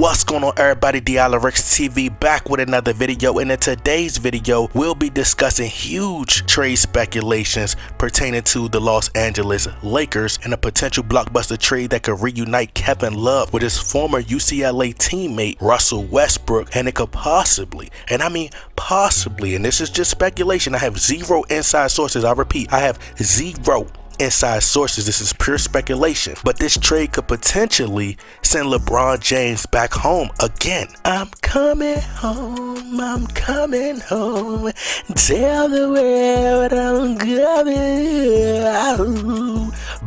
What's going on, everybody? Rex TV back with another video, and in today's video we'll be discussing huge trade speculations pertaining to the Los Angeles Lakers and a potential blockbuster trade that could reunite Kevin Love with his former UCLA teammate Russell Westbrook, and it could possibly, and I mean possibly, and this is just speculation, I have zero inside sources, I repeat, I have zero inside sources, this is pure speculation, but this trade could potentially send LeBron James back home again. I'm coming home, tell the world I'm coming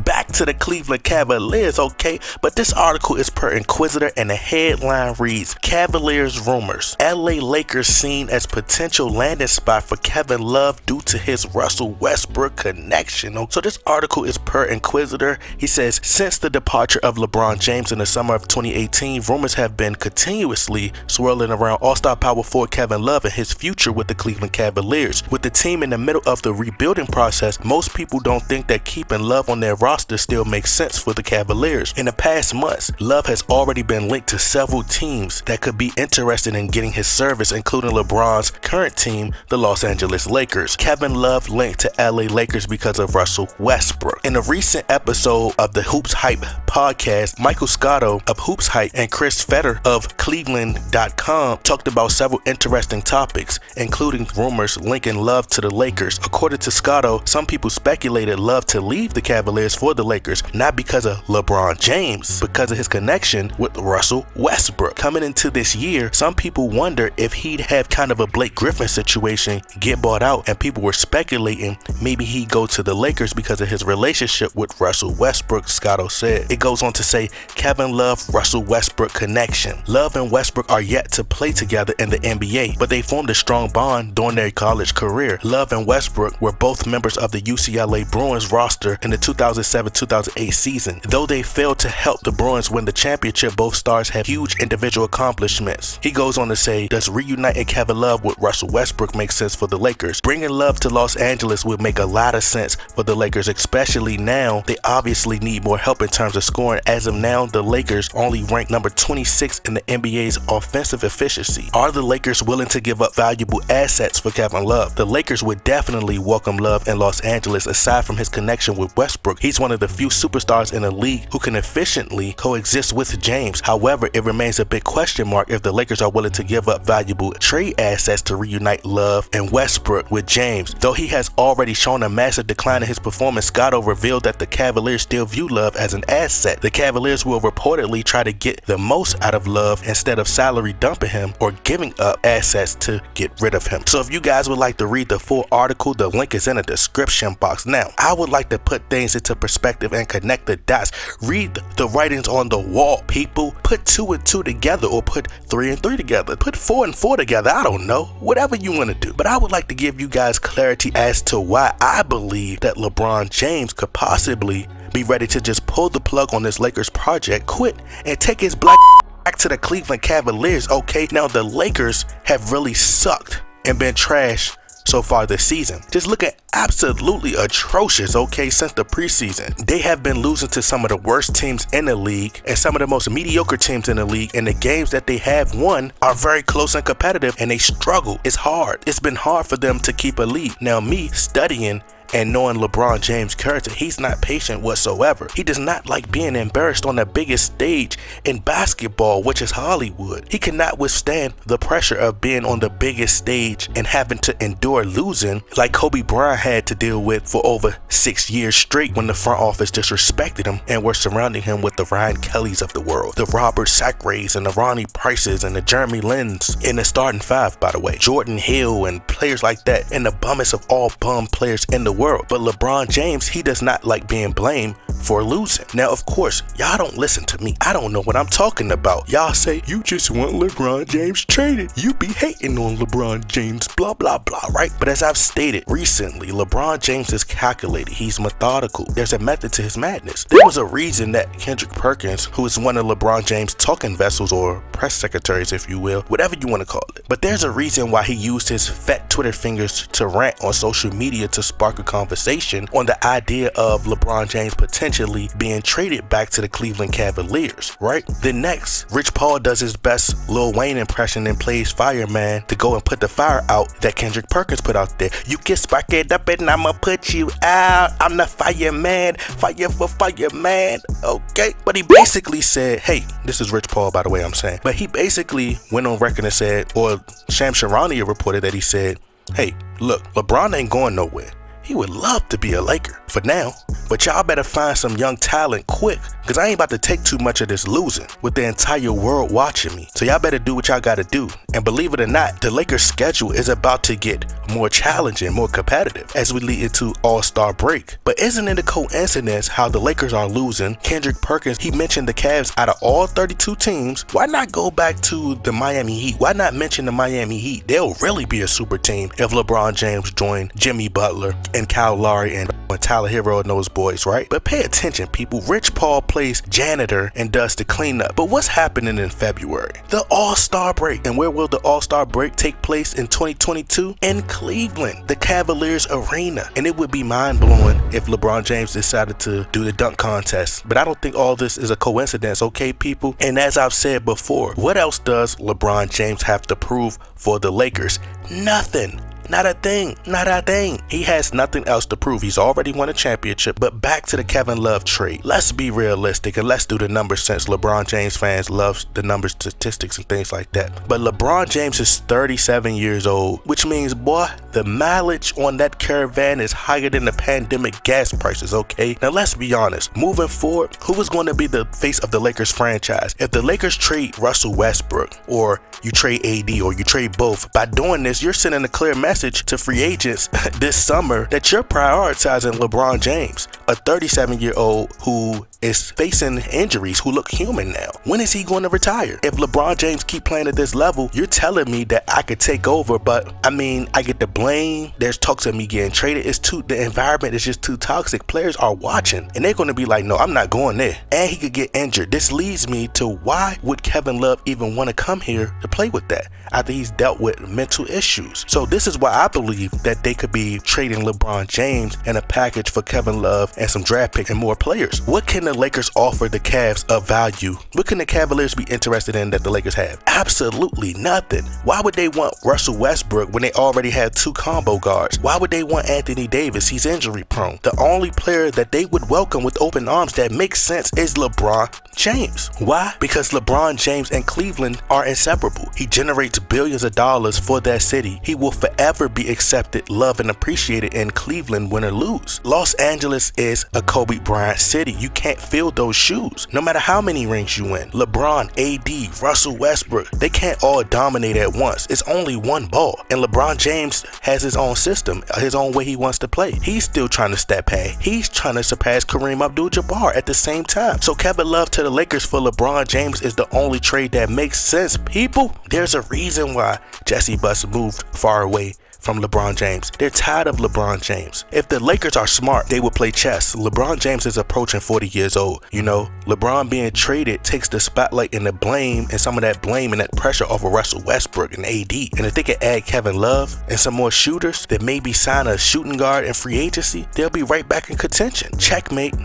back to the Cleveland Cavaliers, okay? But this article is per Inquisitor, and the headline reads, Cavaliers rumors, LA Lakers seen as potential landing spot for Kevin Love due to his Russell Westbrook connection. So this article is per Inquisitor. He says, since the departure of LeBron James in the summer of 2018, rumors have been continuously swirling around all-star power forward Kevin Love and his future with the Cleveland Cavaliers. With the team in the middle of the rebuilding process, most people don't think that keeping Love on their roster still makes sense for the Cavaliers. In the past months, Love has already been linked to several teams that could be interested in getting his service, including LeBron's current team, the Los Angeles Lakers. Kevin Love linked to LA Lakers because of Russell Westbrook. In a recent episode of the Hoops Hype podcast, Michael Scotto of Hoops Hype and Chris Fetter of Cleveland.com talked about several interesting topics, including rumors linking Love to the Lakers. According to Scotto, some people speculated Love to leave the Cavaliers for the Lakers, not because of LeBron James, because of his connection with Russell Westbrook. Coming into this year, some people wonder if he'd have kind of a Blake Griffin situation, get bought out, and people were speculating maybe he'd go to the Lakers because of his relationship with Russell Westbrook, Scotto said. It goes on to say, Kevin Love, Russell Westbrook connection. Love and Westbrook are yet to play together in the NBA, but they formed a strong bond during their college career. Love and Westbrook were both members of the UCLA Bruins roster in the 2007-2008 season. Though they failed to help the Bruins win the championship, both stars had huge individual accomplishments. He goes on to say, does reuniting Kevin Love with Russell Westbrook make sense for the Lakers? Bringing Love to Los Angeles would make a lot of sense for the Lakers, especially now they obviously need more help in terms of scoring. As of now, the Lakers only rank number 26 in the NBA's offensive efficiency. Are the Lakers willing to give up valuable assets for Kevin Love? The Lakers would definitely welcome Love in Los Angeles. Aside from his connection with Westbrook, he's one of the few superstars in the league who can efficiently coexist with James. However, it remains a big question mark if the Lakers are willing to give up valuable trade assets to reunite Love and Westbrook with James. Though he has already shown a massive decline in his performance, Scotto revealed that the Cavaliers still view Love as an asset. The Cavaliers will reportedly try to get the most out of Love instead of salary dumping him or giving up assets to get rid of him. So if you guys would like to read the full article, the link is in the description box. Now, I would like to put things into perspective and connect the dots. Read the writings on the wall, people. Put 2 and 2 together, or put 3 and 3 together. Put 4 and 4 together. I don't know. Whatever you want to do. But I would like to give you guys clarity as to why I believe that LeBron James could possibly be ready to just pull the plug on this Lakers project, quit, and take his black back to the Cleveland Cavaliers, okay? Now, the Lakers have really sucked and been trash so far this season. Just looking absolutely atrocious, okay, since the preseason. They have been losing to some of the worst teams in the league and some of the most mediocre teams in the league, and the games that they have won are very close and competitive, and they struggle. It's hard. It's been hard for them to keep a lead. Now, me studying and knowing LeBron James' character, he's not patient whatsoever. He does not like being embarrassed on the biggest stage in basketball, which is Hollywood. He cannot withstand the pressure of being on the biggest stage and having to endure losing like Kobe Bryant had to deal with for over 6 years straight when the front office disrespected him and were surrounding him with the Ryan Kellys of the world, the Robert Sacrays and the Ronnie Prices and the Jeremy Lins in the starting five, by the way, Jordan Hill and players like that, and the bummest of all bum players in the world. But LeBron James, he does not like being blamed for losing. Now, of course, y'all don't listen to me. I don't know what I'm talking about. Y'all say you just want LeBron James traded. You be hating on LeBron James, blah, blah, blah, right? But as I've stated recently, LeBron James is calculated. He's methodical. There's a method to his madness. There was a reason that Kendrick Perkins, who is one of LeBron James' talking vessels or press secretaries, if you will, whatever you want to call it, but there's a reason why he used his fat Twitter fingers to rant on social media to spark a conversation on the idea of LeBron James potentially being traded back to the Cleveland Cavaliers, right? Then next, Rich Paul does his best Lil Wayne impression and plays Fireman to go and put the fire out that Kendrick Perkins put out there. You can spark it up and I'ma put you out. I'm the fireman, fire for fireman, okay? But he basically said, hey, this is Rich Paul, by the way, I'm saying. But he basically went on record and said, or Shams Charania reported that he said, hey, look, LeBron ain't going nowhere. He would love to be a Laker for now, but y'all better find some young talent quick, because I ain't about to take too much of this losing with the entire world watching me. So y'all better do what y'all gotta do. And believe it or not, the Lakers schedule is about to get more challenging, more competitive as we lead into All-Star break. But isn't it a coincidence how the Lakers are losing? Kendrick Perkins, he mentioned the Cavs out of all 32 teams. Why not go back to the Miami Heat? Why not mention the Miami Heat? They'll really be a super team if LeBron James joined Jimmy Butler and Kyle Lowry and Tyler Hero and those boys, right? But pay attention, people. Rich Paul plays janitor and does the cleanup. But what's happening in February? The All-Star break. And where will the All-Star break take place in 2022? In Cleveland, the Cavaliers Arena. And it would be mind-blowing if LeBron James decided to do the dunk contest. But I don't think all this is a coincidence, okay, people? And as I've said before, what else does LeBron James have to prove for the Lakers? Nothing. Not a thing, not a thing. He has nothing else to prove. He's already won a championship. But back to the Kevin Love trade. Let's be realistic and let's do the numbers, since LeBron James fans love the numbers, statistics, and things like that. But LeBron James is 37 years old, which means, boy, the mileage on that Caravan is higher than the pandemic gas prices, okay? Now let's be honest. Moving forward, who is going to be the face of the Lakers franchise? If the Lakers trade Russell Westbrook, or you trade AD, or you trade both, by doing this, you're sending a clear message to free agents this summer that you're prioritizing LeBron James, a 37-year-old who is facing injuries, who look human now. When is he going to retire? If LeBron James keep playing at this level, you're telling me that I could take over, but I mean, I get the blame. There's talks of me getting traded. The environment is just too toxic. Players are watching and they're going to be like, no, I'm not going there. And he could get injured. This leads me to, why would Kevin Love even want to come here to play with that after he's dealt with mental issues? So this is why I believe that they could be trading LeBron James in a package for Kevin Love and some draft picks and more players. What can the Lakers offer the Cavs of value? What can the Cavaliers be interested in that the Lakers have? Absolutely nothing. Why would they want Russell Westbrook when they already had two combo guards? Why would they want Anthony Davis? He's injury prone. The only player that they would welcome with open arms that makes sense is LeBron James. Why? Because LeBron James and Cleveland are inseparable. He generates billions of dollars for that city. He will forever be accepted, loved, and appreciated in Cleveland, win or lose. Los Angeles is a Kobe Bryant city. You can't fill those shoes, no matter how many rings you win. LeBron, AD, Russell Westbrook, they can't all dominate at once. It's only one ball. And LeBron James has his own system, his own way he wants to play. He's still trying to step past. He's trying to surpass Kareem Abdul-Jabbar at the same time. So Kevin Love to the Lakers for LeBron James is the only trade that makes sense, people. There's a reason why Jesse Buss moved far away from LeBron James. They're tired of LeBron James. If the Lakers are smart, they will play chess. LeBron James is approaching 40 years old. You know, LeBron being traded takes the spotlight and the blame, and some of that blame and that pressure off of Russell Westbrook and AD. And if they can add Kevin Love and some more shooters that maybe sign a shooting guard in free agency, they'll be right back in contention. Checkmate.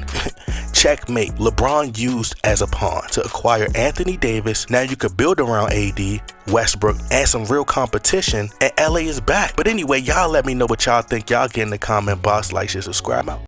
Checkmate. LeBron used as a pawn to acquire Anthony Davis. Now you could build around AD, Westbrook, and some real competition, and LA is back. But anyway, y'all let me know what y'all think. Y'all get in the comment box, like, share, subscribe out.